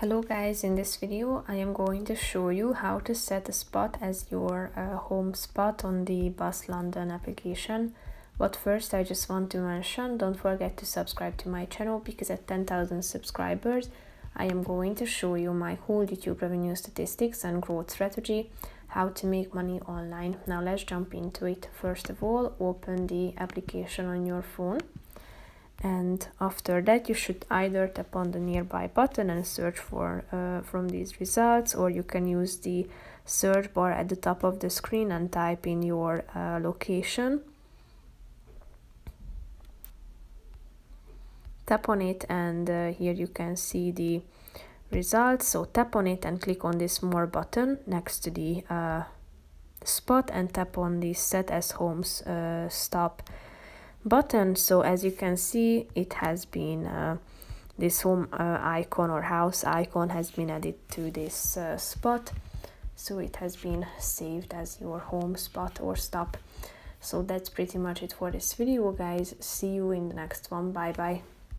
Hello guys, in this video I am going to show you how to set a spot as your home spot on the Bus London application. But first I just want to mention, don't forget to subscribe to my channel because at 10,000 subscribers I am going to show you my whole YouTube revenue statistics and growth strategy, how to make money online. Now let's jump into it. First of all, open the application on your phone. And after that you should either tap on the nearby button and search for from these results, or you can use the search bar at the top of the screen and type in your location. Tap on it and here you can see the results. So tap on it and click on this more button next to the spot and tap on the set as homes stop button. So as you can see, it has been this home icon or house icon has been added to this spot, so it has been saved as your home spot or stop. So that's pretty much it for this video guys. See you in the next one. Bye bye.